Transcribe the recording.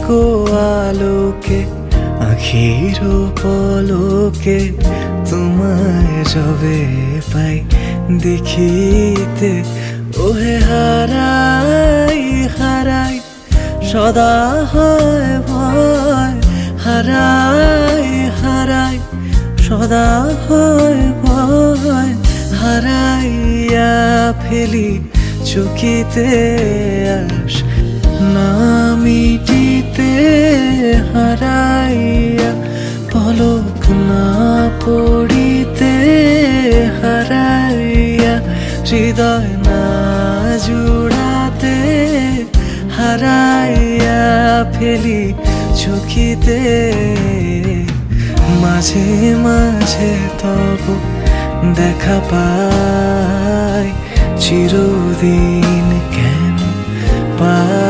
গো আলোকে আখির পলকে তোমায় যবে পাই দেখিতে, ওহে হারাই হারাই সদা হয় ভয়, হারাই হারাই সদা হয় ভয়, হারাইয়া ফেলি চকিতে আস না মিটিতে, হারাইয়া পলক না পড়িতে, হারাইয়া হৃদয় না জুড়াতে, হারাইয়া ফেলি চকিতে। মাঝে মাঝে তব দেখা পাই, চিরদিন কেন পাই।